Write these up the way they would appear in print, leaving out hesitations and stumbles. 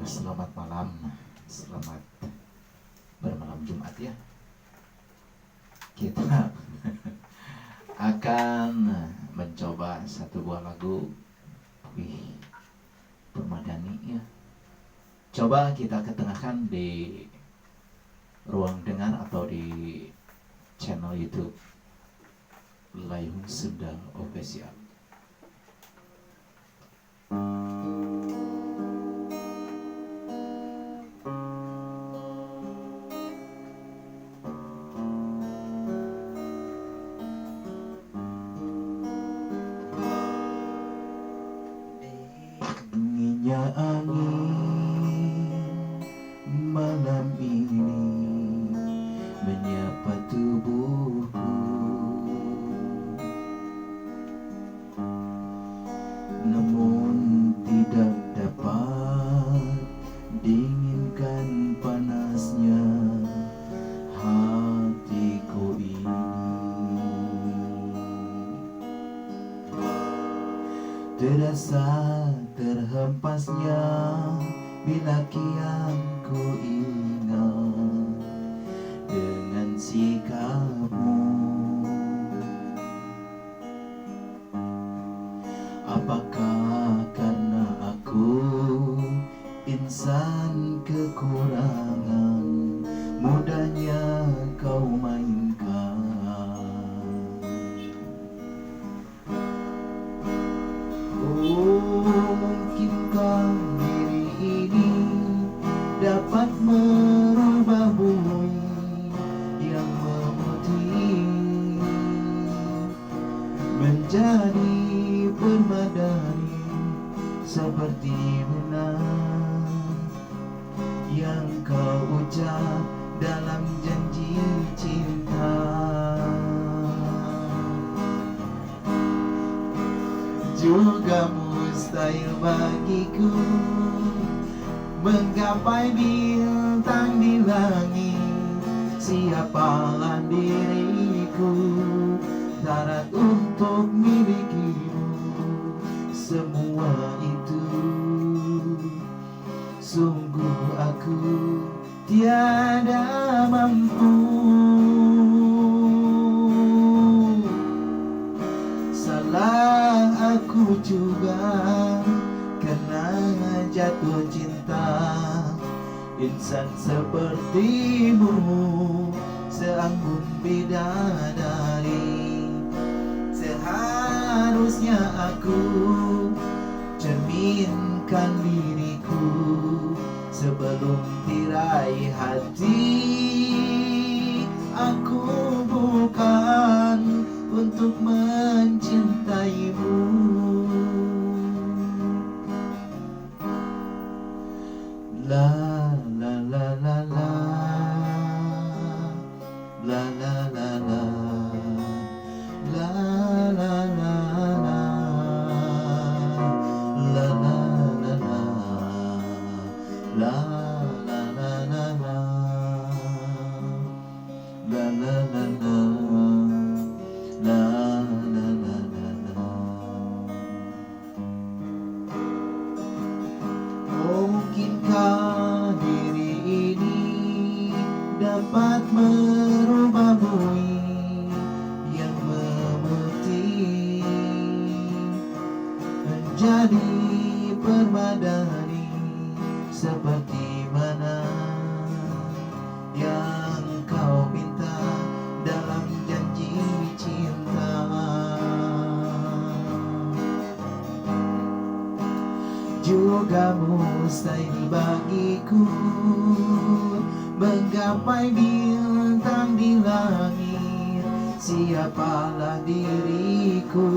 Selamat malam, selamat bermalam Jumat ya. Kita akan mencoba satu buah lagu permadani ya. Coba kita ketengahkan di ruang dengar atau di channel YouTube Layung Sunda Official. Dinginnya angin malam ini menyapa tubuhku, namun tidak dapat dinginkan panasnya hatiku ini. Terasa terhempasnya bila kian ku ingat dengan sikapmu. Apakah karena aku insan kekurangan, mudahnya kau mainkan? Oh, mungkinkah diri ini dapat merubah bumi yang memutih menjadi permadani seperti benar yang kau ucap dalam janji cinta. Juga mustahil bagiku menggapai bintang di langit. Siapalah diriku, syarat untuk milikimu. Semua itu sungguh aku tiada mampu. Salah aku juga karena jatuh cinta. Insan sepertimu seanggun bidadari. Seharusnya aku cerminkan diriku sebelum tirai hati. Aku bukan untuk mencintaimu. La la la la la, la la la la, la la la la, la la la la, la la la la la, la la la la, la la la la la. Mungkinkah diri ini dapat merubah bumi yang memutih menjadi permadani seperti mana yang kau minta dalam janji cinta. Juga mustahil bagiku menggapai bintang di langit. Siapalah diriku,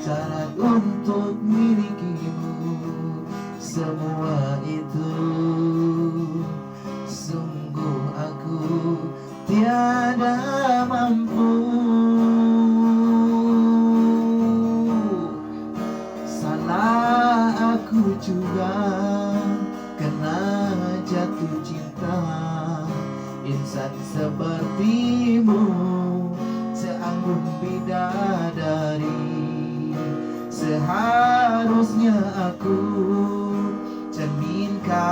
syarat untuk milikimu. Semua itu sungguh aku tiada mampu. Salah aku juga karena jatuh cinta. Insan sepertimu seanggun bidadari. Seharusnya aku cerminkan